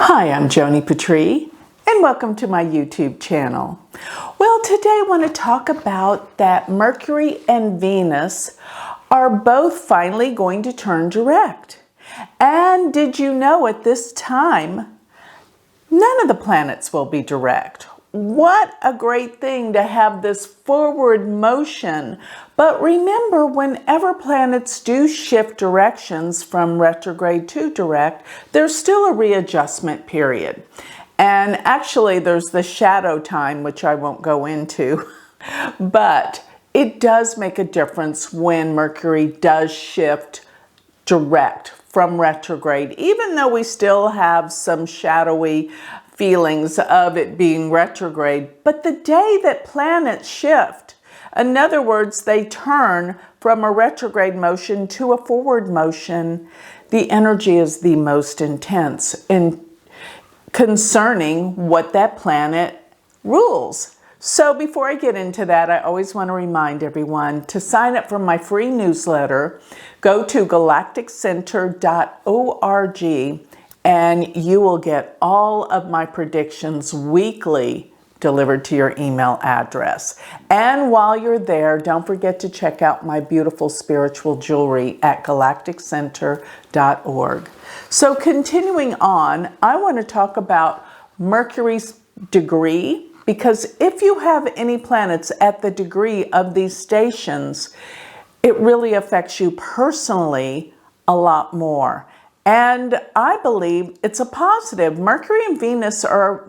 Hi, I'm Joni Patry, and welcome to my YouTube channel. Well, today I want to talk about that Mercury and Venus are both finally going to turn direct. And did you know at this time, none of the planets will be direct? What a great thing to have this forward motion. But remember, whenever planets do shift directions from retrograde to direct, there's still a readjustment period. And actually, there's the shadow time, which I won't go into. But it does make a difference when Mercury does shift direct from retrograde, even though we still have some shadowy feelings of it being retrograde. But the day that planets shift, in other words, they turn from a retrograde motion to a forward motion, the energy is the most intense in concerning what that planet rules. So before I get into that, I always want to remind everyone to sign up for my free newsletter. Go to galacticcenter.org and you will get all of my predictions weekly delivered to your email address. And while you're there, don't forget to check out my beautiful spiritual jewelry at galacticcenter.org. So continuing on, I want to talk about Mercury's degree, because if you have any planets at the degree of these stations, it really affects you personally a lot more. And I believe it's a positive. Mercury and Venus are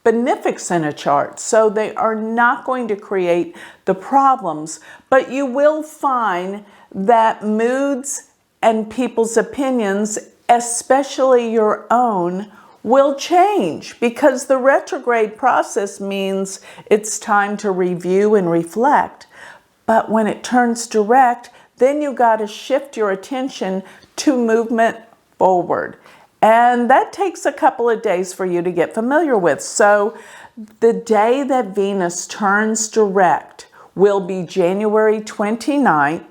benefics in a chart, so they are not going to create the problems, but you will find that moods and people's opinions, especially your own, will change, because the retrograde process means it's time to review and reflect. But when it turns direct, then you got to shift your attention to movement forward. And that takes a couple of days for you to get familiar with. So the day that Venus turns direct will be January 29th,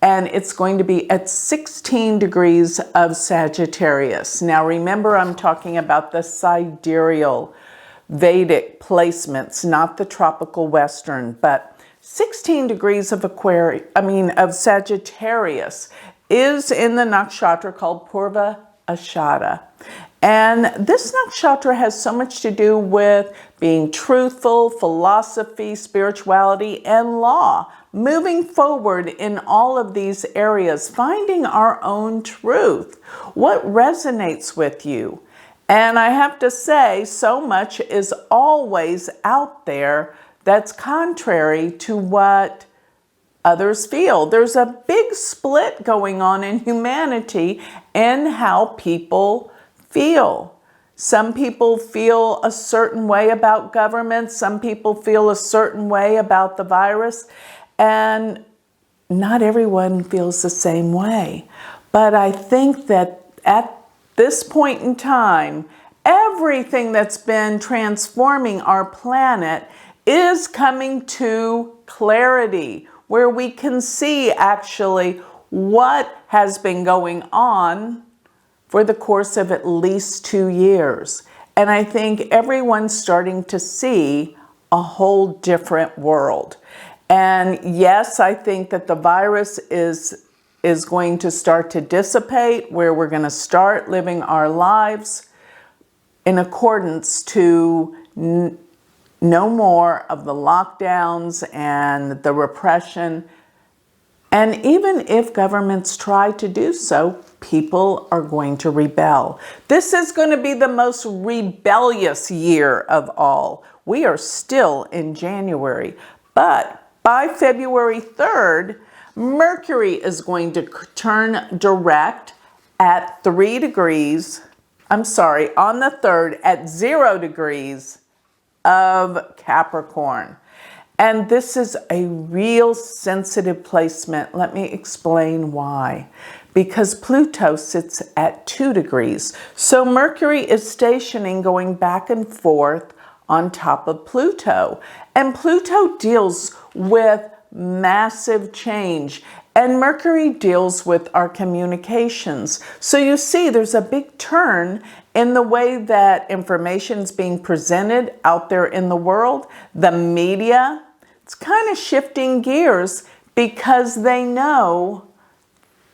and it's going to be at 16 degrees of Sagittarius. Now remember, I'm talking about the sidereal Vedic placements, not the tropical Western, but 16 degrees of Sagittarius is in the nakshatra called Purva Ashada. And this nakshatra has so much to do with being truthful, philosophy, spirituality, and law. Moving forward in all of these areas, finding our own truth. What resonates with you? And I have to say, so much is always out there that's contrary to what others feel. There's a big split going on in humanity and how people feel. Some people feel a certain way about government. Some people feel a certain way about the virus. And not everyone feels the same way. But I think that at this point in time, everything that's been transforming our planet is coming to clarity, where we can see actually what has been going on for the course of at least 2 years. And I think everyone's starting to see a whole different world. And yes, I think that the virus is going to start to dissipate, where we're going to start living our lives in accordance to no more of the lockdowns and the repression. And even if governments try to do so, people are going to rebel. This is going to be the most rebellious year of all. We are still in January, but by February 3rd, Mercury is going to turn direct at 3 degrees, on the 3rd at 0 degrees of Capricorn. And this is a real sensitive placement. Let me explain why. Because Pluto sits at 2 degrees. So Mercury is stationing, going back and forth on top of Pluto. And Pluto deals with massive change. And Mercury deals with our communications. So you see, there's a big turn in the way that information is being presented out there in the world, the media, it's kind of shifting gears because they know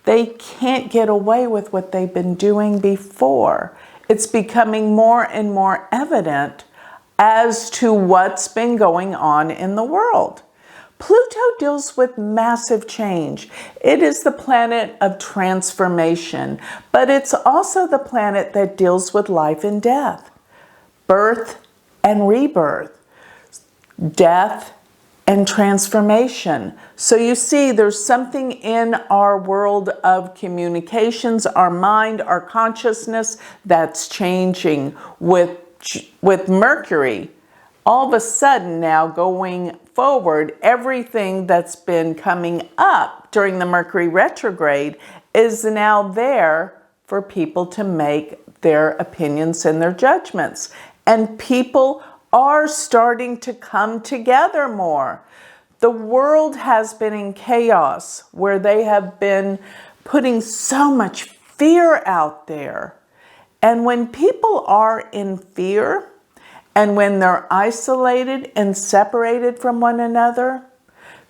they can't get away with what they've been doing before. It's becoming more and more evident as to what's been going on in the world. Pluto deals with massive change. It is the planet of transformation, but it's also the planet that deals with life and death, birth and rebirth, death and transformation. So you see, there's something in our world of communications, our mind, our consciousness that's changing with Mercury. All of a sudden now going forward, everything that's been coming up during the Mercury retrograde is now there for people to make their opinions and their judgments. And people are starting to come together more. The world has been in chaos where they have been putting so much fear out there. And when people are in fear, and when they're isolated and separated from one another,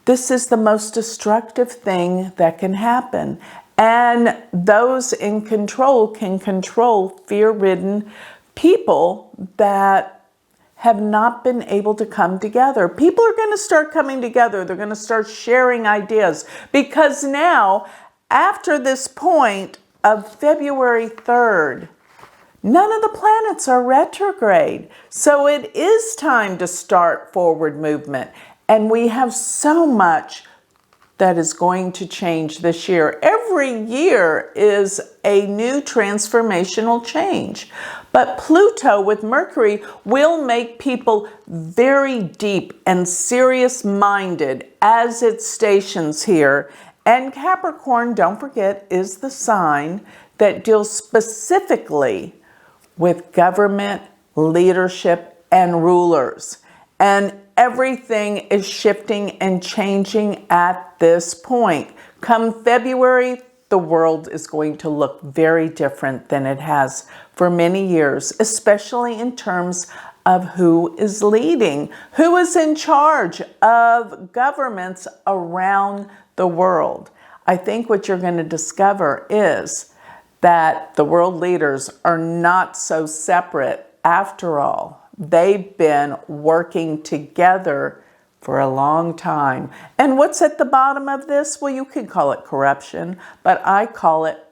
this is the most destructive thing that can happen. And those in control can control fear-ridden people that have not been able to come together. People are going to start coming together. They're going to start sharing ideas because now, after this point of February 3rd, none of the planets are retrograde. So it is time to start forward movement. And we have so much that is going to change this year. Every year is a new transformational change. But Pluto with Mercury will make people very deep and serious-minded as it stations here. And Capricorn, don't forget, is the sign that deals specifically with government, leadership, and rulers. And everything is shifting and changing at this point. Come February, the world is going to look very different than it has for many years, especially in terms of who is leading, who is in charge of governments around the world. I think what you're going to discover is that the world leaders are not so separate after all. They've been working together for a long time. And what's at the bottom of this? Well, you could call it corruption, but I call it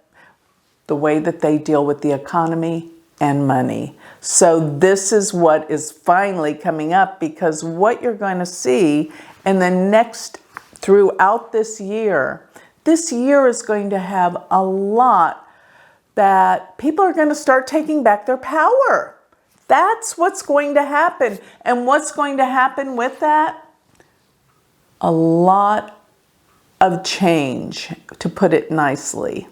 the way that they deal with the economy and money. So this is what is finally coming up, because what you're going to see in the next, throughout this year is going to have a lot that people are going to start taking back their power. That's what's going to happen. And what's going to happen with that? A lot of change, to put it nicely.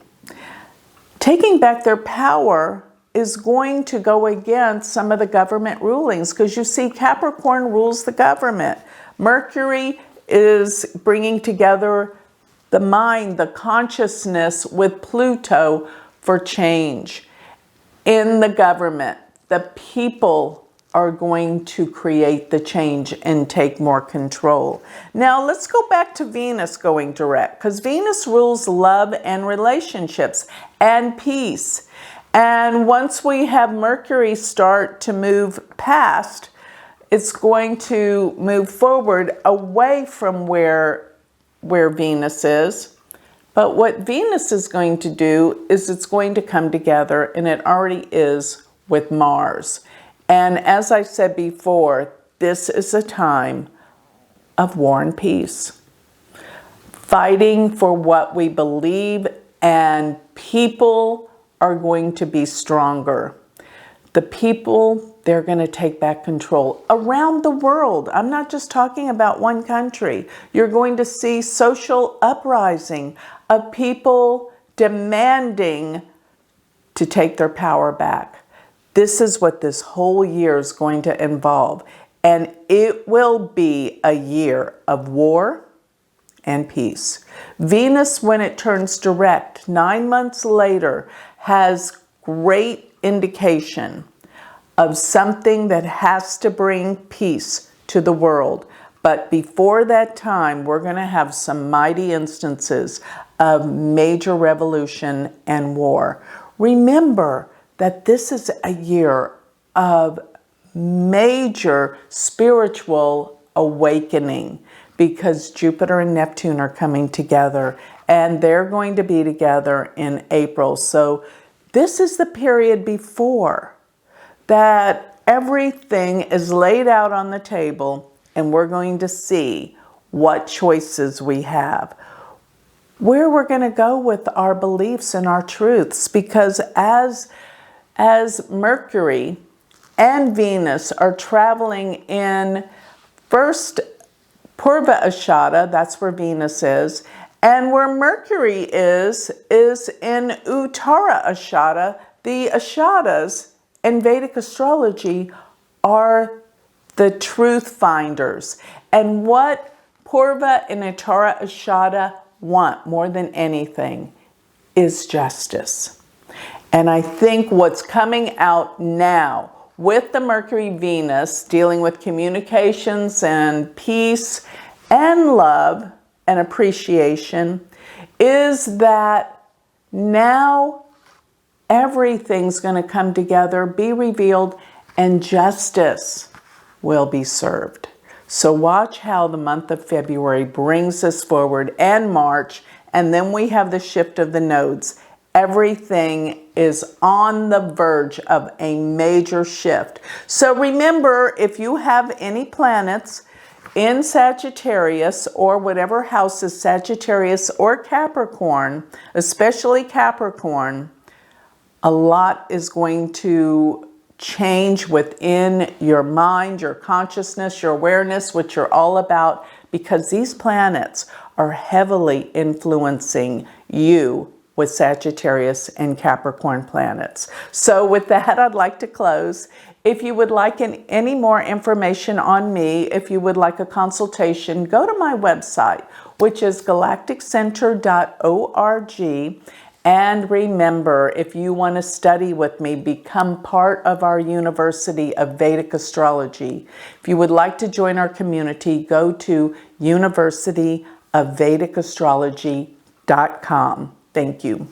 Taking back their power is going to go against some of the government rulings, because you see Capricorn rules the government. Mercury is bringing together the mind, the consciousness with Pluto for change. In the government, the people are going to create the change and take more control. Now let's go back to Venus going direct, because Venus rules love and relationships and peace. And once we have Mercury start to move past, it's going to move forward away from where Venus is. But what Venus is going to do is it's going to come together, and it already is, with Mars. And as I said before, this is a time of war and peace. Fighting for what we believe, and people are going to be stronger. The people, they're going to take back control around the world. I'm not just talking about one country. You're going to see social uprising of people demanding to take their power back. This is what this whole year is going to involve. And it will be a year of war and peace. Venus, when it turns direct 9 months later, has great indication of something that has to bring peace to the world. But before that time, we're going to have some mighty instances of major revolution and war. Remember that this is a year of major spiritual awakening, because Jupiter and Neptune are coming together, and they're going to be together in April. So this is the period before that everything is laid out on the table, and we're going to see what choices we have, where we're going to go with our beliefs and our truths. Because as Mercury and Venus are traveling in first Purva Ashada, that's where Venus is, and where Mercury is in Uttara Ashada. The Ashadas in Vedic astrology are the truth finders. And what Purva and Uttara Ashada want more than anything is justice. And I think what's coming out now with the Mercury Venus dealing with communications and peace and love and appreciation is that now everything's going to come together, be revealed, and justice will be served. So watch how the month of February brings us forward, and March, and then we have the shift of the nodes. Everything is on the verge of a major shift. So remember, if you have any planets in Sagittarius, or whatever house is Sagittarius or Capricorn, especially Capricorn, a lot is going to change within your mind, your consciousness, your awareness, which you're all about, because these planets are heavily influencing you with Sagittarius and Capricorn planets. So with that, I'd like to close. If you would like any more information on me, if you would like a consultation, go to my website, which is galacticcenter.org. And remember, if you want to study with me, become part of our University of Vedic Astrology. If you would like to join our community, go to universityofvedicastrology.com. Thank you.